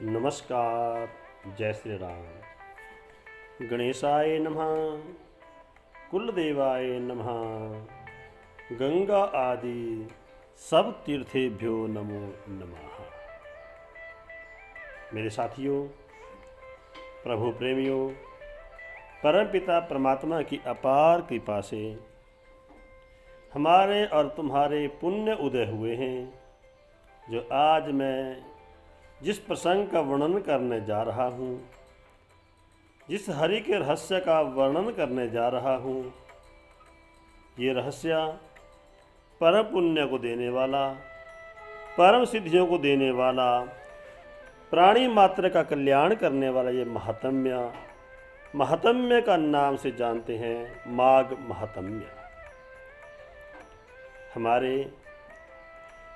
नमस्कार। जय श्री राम। गणेशाय नमः। कुलदेवाय नमः। गंगा आदि सब तीर्थेभ्यो नमो नमः। मेरे साथियों, प्रभु प्रेमियों, परमपिता परमात्मा की अपार कृपा से हमारे और तुम्हारे पुण्य उदय हुए हैं। जो आज मैं जिस प्रसंग का वर्णन करने जा रहा हूँ, जिस हरि के रहस्य का वर्णन करने जा रहा हूँ, ये रहस्य परम पुण्य को देने वाला, परम सिद्धियों को देने वाला, प्राणी मात्र का कल्याण करने वाला ये महात्म्य का नाम से जानते हैं, माघ महात्म्य। हमारे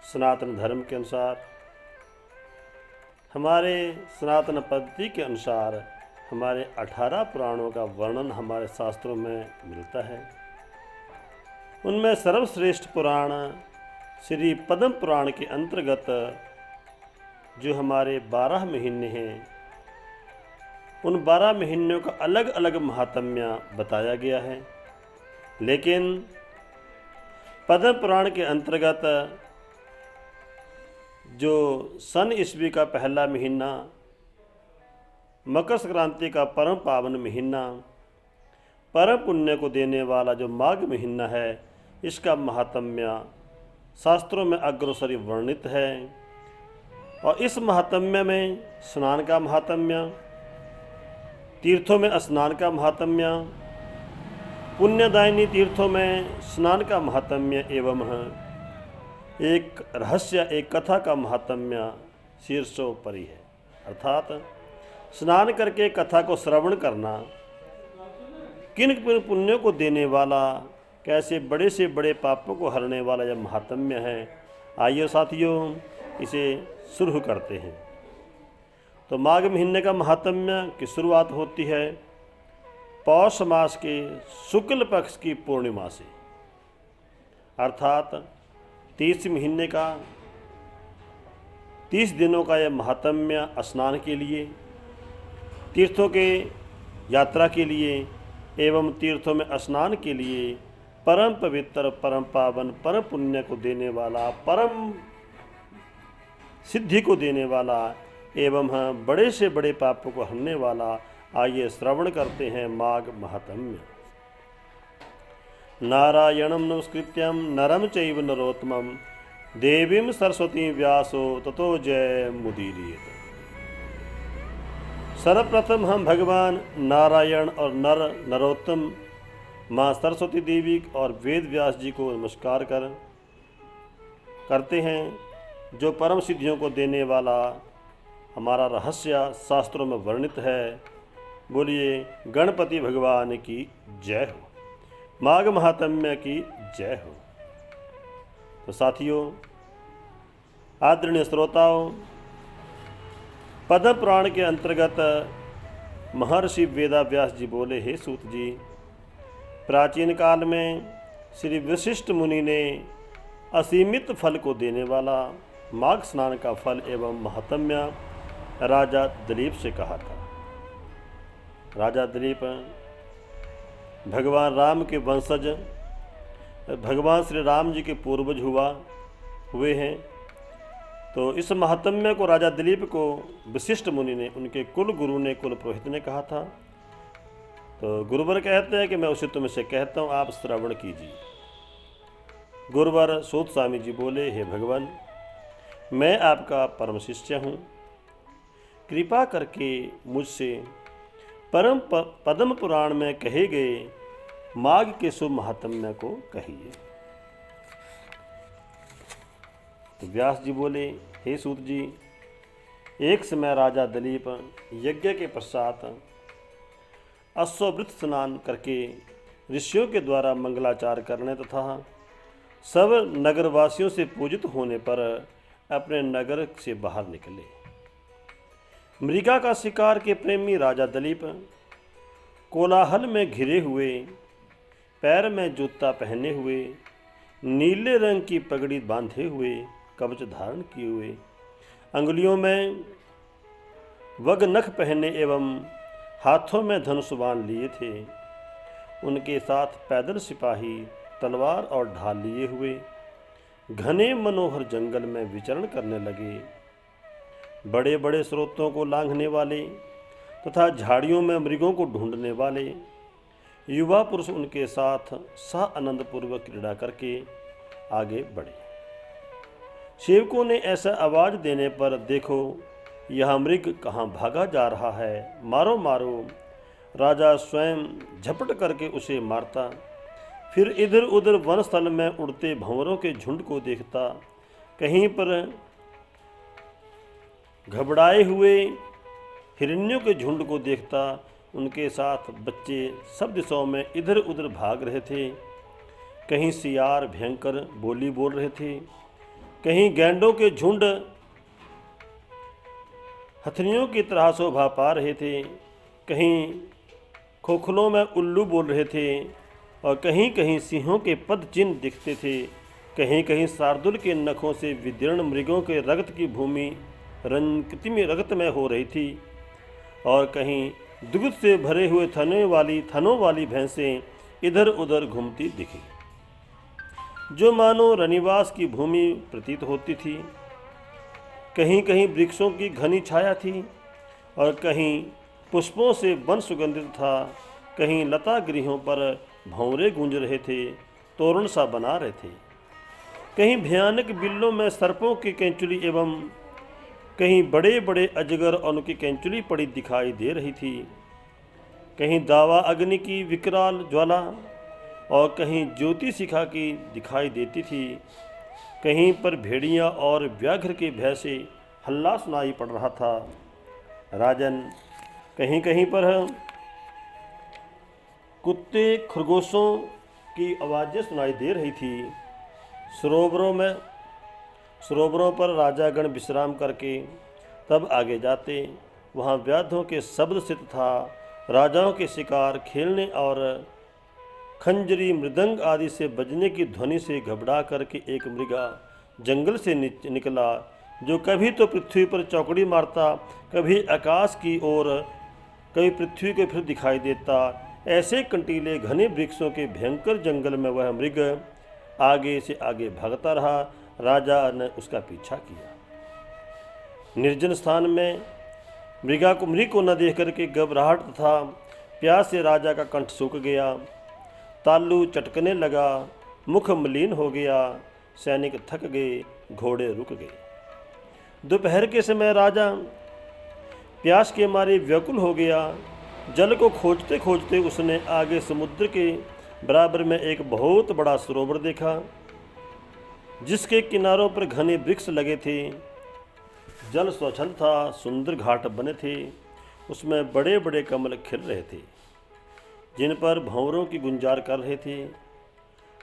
सनातन धर्म के अनुसार, हमारे सनातन पद्धति के अनुसार हमारे 18 पुराणों का वर्णन हमारे शास्त्रों में मिलता है। उनमें सर्वश्रेष्ठ पुराण श्री पद्म पुराण के अंतर्गत जो हमारे 12 महीने हैं, उन 12 महीनों का अलग अलग महात्म्य बताया गया है। लेकिन पद्म पुराण के अंतर्गत जो सन ईस्वी का पहला महीना, मकर संक्रांति का परम पावन महीना, परम पुण्य को देने वाला जो माघ महीना है, इसका महात्म्य शास्त्रों में अग्रसर वर्णित है। और इस महात्म्य में स्नान का महात्म्य, तीर्थों में स्नान का महात्म्य, पुण्यदायिनी तीर्थों में स्नान का महात्म्य एवं एक रहस्य, एक कथा का महात्म्य शीर्षोपरि है। अर्थात स्नान करके कथा को श्रवण करना किन पुण्यों को देने वाला, कैसे बड़े से बड़े पापों को हरने वाला यह महात्म्य है। आइए साथियों, इसे शुरू करते हैं। तो माघ महीने का महात्म्य की शुरुआत होती है पौष मास के शुक्ल पक्ष की पूर्णिमा से। अर्थात 30 महीने का 30 दिनों का यह महात्म्य स्नान के लिए, तीर्थों के यात्रा के लिए एवं तीर्थों में स्नान के लिए परम पवित्र, परम पावन, परम पुण्य को देने वाला, परम सिद्धि को देने वाला एवं बड़े से बड़े पापों को हरने वाला। आइए श्रवण करते हैं माघ महात्म्य। नारायणं नमस्कृत्यं नरं चैव नरोत्तमं देवीं सरस्वतीं व्यासो ततो जय मुदीरयेत्। सर्वप्रथम हम भगवान नारायण और नरोत्तम माँ सरस्वती देवी और वेद व्यास जी को नमस्कार करते हैं, जो परम सिद्धियों को देने वाला हमारा रहस्य शास्त्रों में वर्णित है। बोलिए गणपति भगवान की जय हो, माघ महात्म्य की जय हो। तो साथियों, आदरणीय श्रोताओं, पद्म पुराण के अंतर्गत महर्षि वेदव्यास जी बोले, हे सूत जी, प्राचीन काल में श्री वशिष्ठ मुनि ने असीमित फल को देने वाला माघ स्नान का फल एवं महात्म्य राजा दिलीप से कहा था। राजा दिलीप भगवान राम के वंशज, भगवान श्री राम जी के पूर्वज हुए हैं। तो इस महात्म्य को राजा दिलीप को वशिष्ठ मुनि ने, उनके कुल गुरु ने, कुल पुरोहित ने कहा था। तो गुरुवर कहते हैं कि मैं उसे तुमसे कहता हूँ, आप श्रवण कीजिए। गुरुवर सूत स्वामी जी बोले, हे भगवान, मैं आपका परम शिष्य हूँ, कृपा करके मुझसे परम पद्म पुराण में कहे गए माघ के शुभ महात्म्य को कहिए। तो व्यास जी बोले, हे सूत जी, एक समय राजा दिलीप यज्ञ के पश्चात अश्ववृत स्नान करके ऋषियों के द्वारा मंगलाचार करने तथा सब नगरवासियों से पूजित होने पर अपने नगर से बाहर निकले। मृगा का शिकार के प्रेमी राजा दिलीप कोलाहल में घिरे हुए, पैर में जूता पहने हुए, नीले रंग की पगड़ी बांधे हुए, कवच धारण किए हुए, अंगुलियों में वग नख पहने एवं हाथों में धनुष बाण लिए थे। उनके साथ पैदल सिपाही तलवार और ढाल लिए हुए घने मनोहर जंगल में विचरण करने लगे। बड़े बड़े स्रोतों को लांघने वाले तथा झाड़ियों में मृगों को ढूंढने वाले युवा पुरुष उनके साथ सा आनंद पूर्वक क्रीड़ा करके आगे बढ़े। सेवकों ने ऐसा आवाज देने पर, देखो यह मृग कहाँ भागा जा रहा है, मारो मारो। राजा स्वयं झपट करके उसे मारता, फिर इधर उधर वन स्थल में उड़ते भंवरों के झुंड को देखता, कहीं पर घबराए हुए हिरण्यों के झुंड को देखता। उनके साथ बच्चे सब दिशाओं में इधर उधर भाग रहे थे। कहीं सियार भयंकर बोली बोल रहे थे, कहीं गैंडों के झुंड हथनियों की तरह शोभा पा रहे थे, कहीं खोखलों में उल्लू बोल रहे थे और कहीं कहीं सिंहों के पद चिन्ह दिखते थे। कहीं कहीं शार्दुल के नखों से विदीर्ण मृगों के रक्त की भूमि रक्तमय हो रही थी और कहीं दुग्ध से भरे हुए थनों वाली भैंसें इधर उधर घूमती दिखी, जो मानो रनिवास की भूमि प्रतीत होती थी। कहीं कहीं वृक्षों की घनी छाया थी और कहीं पुष्पों से वन सुगंधित था। कहीं लता गृहों पर भंवरे गूंज रहे थे, तोरण सा बना रहे थे। कहीं भयानक बिल्लों में सर्पों की कैंचुली एवं कहीं बड़े बड़े अजगर और उनकी कैंचुली पड़ी दिखाई दे रही थी। कहीं दावा अग्नि की विकराल ज्वाला और कहीं ज्योति शिखा की दिखाई देती थी। कहीं पर भेड़िया और व्याघ्र के भय से हल्ला सुनाई पड़ रहा था। राजन, कहीं कहीं पर कुत्ते खरगोशों की आवाज़ें सुनाई दे रही थी। सरोवरों पर राजागण विश्राम करके तब आगे जाते। वहाँ व्याधों के शब्द स्थित था। राजाओं के शिकार खेलने और खंजरी मृदंग आदि से बजने की ध्वनि से घबरा करके एक मृगा जंगल से निकला, जो कभी तो पृथ्वी पर चौकड़ी मारता, कभी आकाश की ओर, कभी पृथ्वी को फिर दिखाई देता। ऐसे कंटीले घने वृक्षों के भयंकर जंगल में वह मृग आगे से आगे भागता रहा। राजा ने उसका पीछा किया। निर्जन स्थान में मृग को न देख करके घबराहट तथा प्यास से राजा का कंठ सूख गया, तालू चटकने लगा, मुख मलिन हो गया। सैनिक थक गए, घोड़े रुक गए। दोपहर के समय राजा प्यास के मारे व्याकुल हो गया। जल को खोजते खोजते उसने आगे समुद्र के बराबर में एक बहुत बड़ा सरोवर देखा, जिसके किनारों पर घने वृक्ष लगे थे। जल स्वच्छंद था, सुंदर घाट बने थे। उसमें बड़े बड़े कमल खिल रहे थे, जिन पर भंवरों की गुंजार कर रहे थे।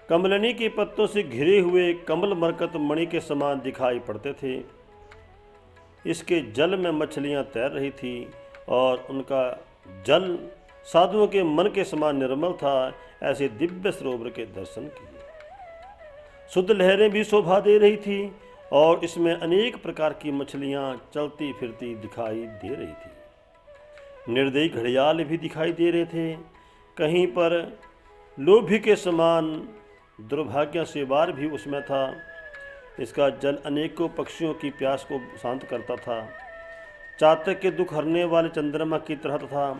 कमलनी के पत्तों से घिरे हुए कमल मरकत मणि के समान दिखाई पड़ते थे। इसके जल में मछलियां तैर रही थी और उनका जल साधुओं के मन के समान निर्मल था। ऐसे दिव्य सरोवर के दर्शन किए। शुद्ध लहरें भी शोभा दे रही थी और इसमें अनेक प्रकार की मछलियां चलती फिरती दिखाई दे रही थी। निर्दयी घड़ियाल भी दिखाई दे रहे थे। कहीं पर लोभी के समान दुर्भाग्य से वार भी उसमें था। इसका जल अनेकों पक्षियों की प्यास को शांत करता था। चातक के दुख हरने वाले चंद्रमा की तरह तथा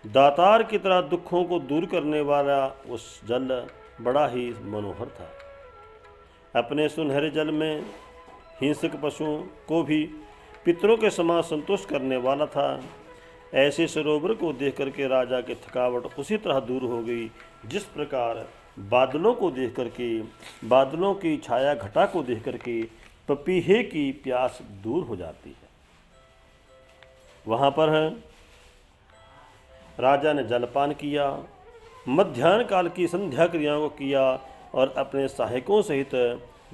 दातार की तरह दुखों को दूर करने वाला उस जल बड़ा ही मनोहर था। अपने सुनहरे जल में हिंसक पशुओं को भी पितरों के समान संतुष्ट करने वाला था। ऐसे सरोवर को देख करके राजा की थकावट उसी तरह दूर हो गई, जिस प्रकार बादलों को देख करके, बादलों की छाया घटा को देख करके पपीहे की प्यास दूर हो जाती है। वहाँ पर राजा ने जलपान किया, मध्याह्न काल की संध्या क्रियाओं को किया और अपने सहायकों सहित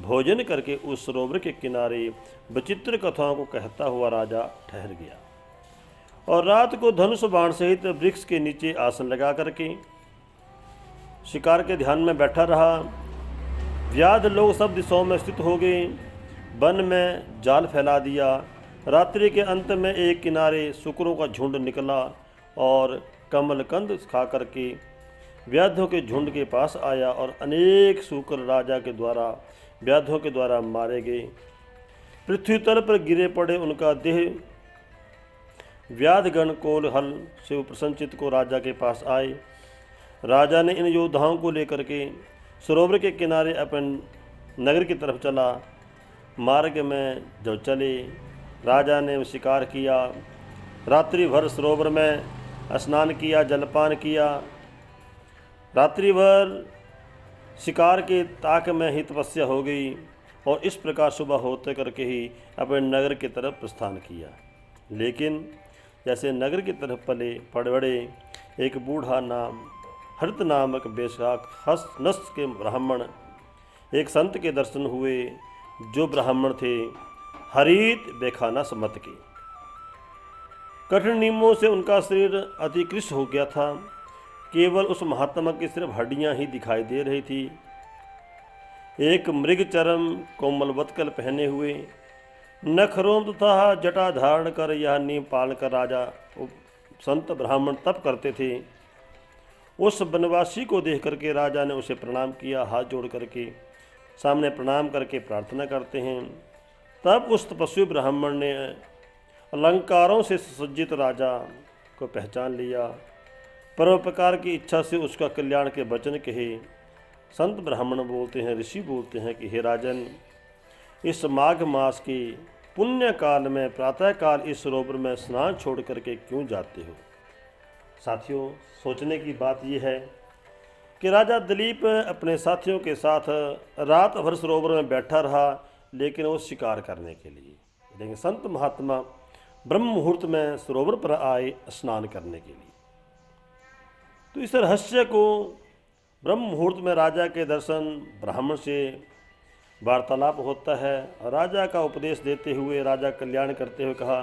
भोजन करके उस सरोवर के किनारे विचित्र कथाओं को कहता हुआ राजा ठहर गया और रात को धनुष बाण सहित वृक्ष के नीचे आसन लगा करके शिकार के ध्यान में बैठा रहा। व्याध लोग सब दिशाओं में स्थित हो गए। वन में जाल फैला दिया। रात्रि के अंत में एक किनारे शुक्रों का झुंड निकला और कमलकंद खा करके व्याधों के झुंड के पास आया और अनेक शुक्र राजा के द्वारा व्याधों के द्वारा मारे गए। पृथ्वी तल पर गिरे पड़े उनका देह व्याधगण कोलाहल से प्रसन्नचित्त को राजा के पास आए। राजा ने इन योद्धाओं को लेकर के सरोवर के किनारे अपने नगर की तरफ चला। मार्ग में जब चले राजा ने शिकार किया, रात्रि भर सरोवर में स्नान किया, जलपान किया, रात्रि भर शिकार के ताक में ही तपस्या हो गई और इस प्रकार सुबह होते करके ही अपने नगर की तरफ प्रस्थान किया। लेकिन जैसे नगर की तरफ पड़े एक बूढ़ा नाम हरित नामक बेशाक नस्त के ब्राह्मण एक संत के दर्शन हुए, जो ब्राह्मण थे हरित बेखाना समत के। कठिन नियमों से उनका शरीर अतिकृष्ट हो गया था, केवल उस महात्मा की सिर्फ हड्डियां ही दिखाई दे रही थी। एक मृग चरम कोमल वत्कल पहने हुए, नखरोम तथा जटा धारण कर यह नीम पाल कर राजा संत ब्राह्मण तप करते थे। उस वनवासी को देख करके राजा ने उसे प्रणाम किया। हाथ जोड़ करके सामने प्रणाम करके प्रार्थना करते हैं। तब उस तपस्वी ब्राह्मण ने अलंकारों से सुसज्जित राजा को पहचान लिया। परोपकार की इच्छा से उसका कल्याण के वचन कहे। संत ब्राह्मण बोलते हैं, ऋषि बोलते हैं कि हे राजन, इस माघ मास के पुण्य काल में प्रातःकाल इस सरोवर में स्नान छोड़ करके क्यों जाते हो। साथियों, सोचने की बात यह है कि राजा दिलीप अपने साथियों के साथ रात भर सरोवर में बैठा रहा, लेकिन वो शिकार करने के लिए। लेकिन संत महात्मा ब्रह्म मुहूर्त में सरोवर पर आए स्नान करने के लिए। तो इस रहस्य को ब्रह्म मुहूर्त में राजा के दर्शन, ब्राह्मण से वार्तालाप होता है। राजा का उपदेश देते हुए, राजा कल्याण करते हुए कहा,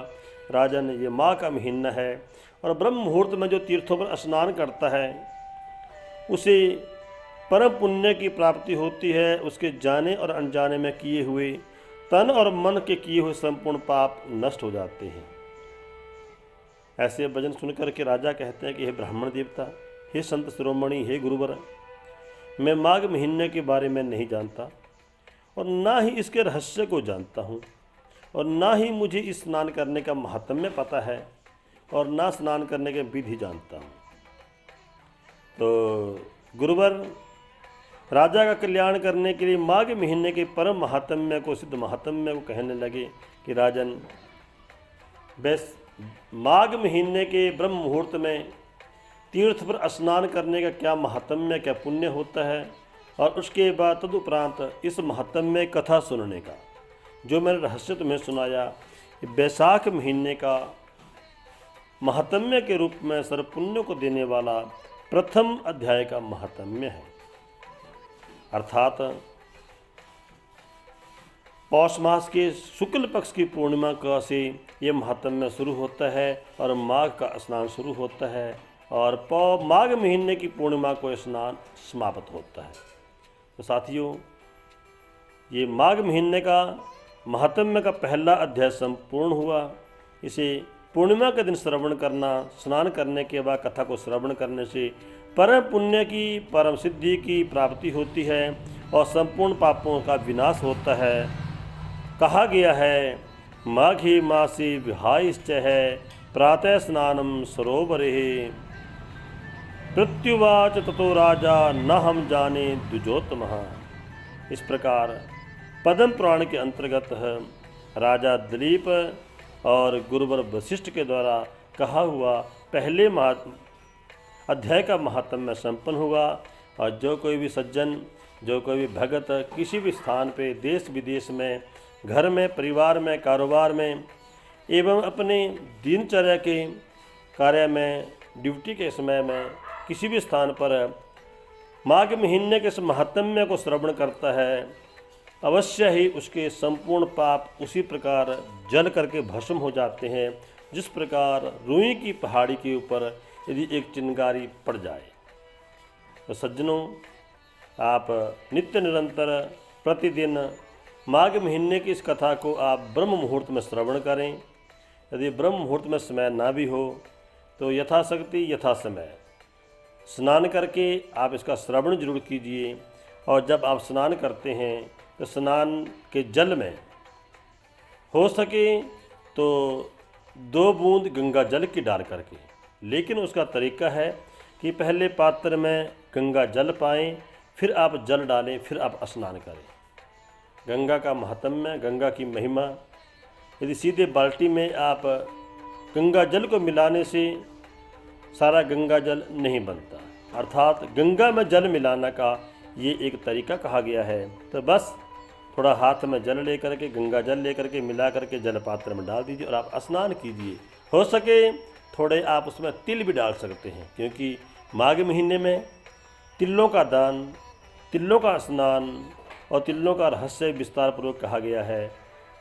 राजन, ये माँ का महीना है और ब्रह्म मुहूर्त में जो तीर्थों पर स्नान करता है उसे परम पुण्य की प्राप्ति होती है। उसके जाने और अनजाने में किए हुए तन और मन के किए हुए संपूर्ण पाप नष्ट हो जाते हैं। ऐसे वचन सुनकर के राजा कहते हैं कि हे ब्राह्मण देवता, हे संत शिरोमणि, हे गुरुवर, मैं माघ महीने के बारे में नहीं जानता और ना ही इसके रहस्य को जानता हूँ और ना ही मुझे इस स्नान करने का महात्म्य पता है और ना स्नान करने के विधि जानता हूँ। तो गुरुवर राजा का कल्याण करने के लिए माघ महीने के परम महात्म्य को, सिद्ध महात्म्य को कहने लगे कि राजन, बस माघ महीने के ब्रह्म मुहूर्त में तीर्थ पर स्नान करने का क्या महात्म्य, क्या पुण्य होता है, और उसके बाद तदुपरांत इस महात्म्य कथा सुनने का, जो मैंने रहस्य तुम्हें सुनाया, बैसाख महीने का महात्म्य के रूप में सर्वपुण्य को देने वाला प्रथम अध्याय का महात्म्य है। अर्थात पौष मास के शुक्ल पक्ष की पूर्णिमा का से ये महात्म्य शुरू होता है और माघ का स्नान शुरू होता है और माघ महीने की पूर्णिमा को स्नान समाप्त होता है। तो साथियों, ये माघ महीने का महात्म्य का पहला अध्याय संपूर्ण हुआ। इसे पूर्णिमा के दिन श्रवण करना, स्नान करने के बाद कथा को श्रवण करने से परम पुण्य की, परम सिद्धि की प्राप्ति होती है और संपूर्ण पापों का विनाश होता है। कहा गया है, माघी मासी विहायश्च है प्रातः स्नानम सरोवरे प्रत्युवाच ततो राजा न हम जाने द्विजोत्तमः। इस प्रकार पद्म पुराण के अंतर्गत राजा दिलीप और गुरुवर वशिष्ठ के द्वारा कहा हुआ पहले अध्याय का महात्म्य संपन्न हुआ। और जो कोई भी सज्जन, जो कोई भी भगत किसी भी स्थान पे, देश विदेश में, घर में, परिवार में, कारोबार में एवं अपने दिनचर्या के कार्य में, ड्यूटी के समय में किसी भी स्थान पर माघ महीने के इस महात्म्य को श्रवण करता है, अवश्य ही उसके संपूर्ण पाप उसी प्रकार जल करके भस्म हो जाते हैं, जिस प्रकार रुई की पहाड़ी के ऊपर यदि एक चिंगारी पड़ जाए। तो सज्जनों, आप नित्य निरंतर प्रतिदिन माघ महीने की इस कथा को आप ब्रह्म मुहूर्त में श्रवण करें। यदि ब्रह्म मुहूर्त में समय ना भी हो तो यथाशक्ति यथा समय स्नान करके आप इसका श्रवण जरूर कीजिए। और जब आप स्नान करते हैं तो स्नान के जल में हो सके तो 2 बूंद गंगा जल की डाल करके, लेकिन उसका तरीका है कि पहले पात्र में गंगा जल पाएं, फिर आप जल डालें, फिर आप स्नान करें। गंगा का महात्म्य, गंगा की महिमा। यदि सीधे बाल्टी में आप गंगा जल को मिलाने से सारा गंगा जल नहीं बनता, अर्थात गंगा में जल मिलाना का ये एक तरीका कहा गया है। तो बस थोड़ा हाथ में जल लेकर के, गंगा जल लेकर के मिला करके जल पात्र में डाल दीजिए और आप स्नान कीजिए। हो सके थोड़े आप उसमें तिल भी डाल सकते हैं, क्योंकि माघ महीने में तिलों का दान, तिलों का स्नान और तिलों का रहस्य विस्तार पूर्वक कहा गया है।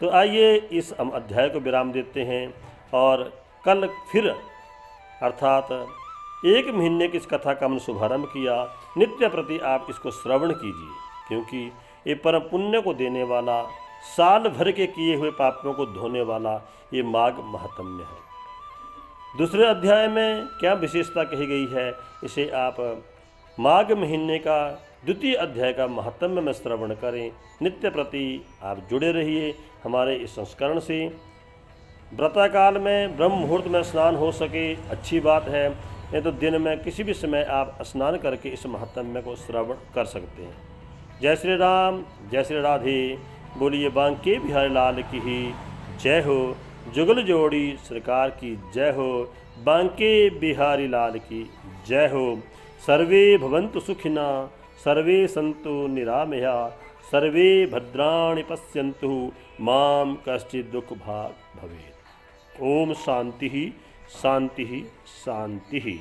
तो आइए इस हम अध्याय को विराम देते हैं और कल फिर अर्थात 1 महीने की इस कथा का हमने शुभारंभ किया। नित्य प्रति आप इसको श्रवण कीजिए, क्योंकि ये परम पुण्य को देने वाला, साल भर के किए हुए पापों को धोने वाला ये माघ महात्म्य है। दूसरे अध्याय में क्या विशेषता कही गई है, इसे आप माघ महीने का 2 अध्याय का महात्म्य में श्रवण करें। नित्य प्रति आप जुड़े रहिए हमारे इस संस्करण से। व्रताकाल में ब्रह्म मुहूर्त में स्नान हो सके अच्छी बात है, नहीं तो दिन में किसी भी समय आप स्नान करके इस महात्म्य को श्रवण कर सकते हैं। जय श्री राम, जय श्री राधे। बोलिए बांके बिहारी लाल की ही जय हो। जुगल जोड़ी सरकार की जय हो। बांके बिहारी लाल की जय हो। सर्वे भवन्तु सुखिना, सर्वे सन्तु निरामया, सर्वे भद्राणि पश्यन्तु मां कश्चित् दुःख भाग् भवेत्। ओम शांति शांति शांति।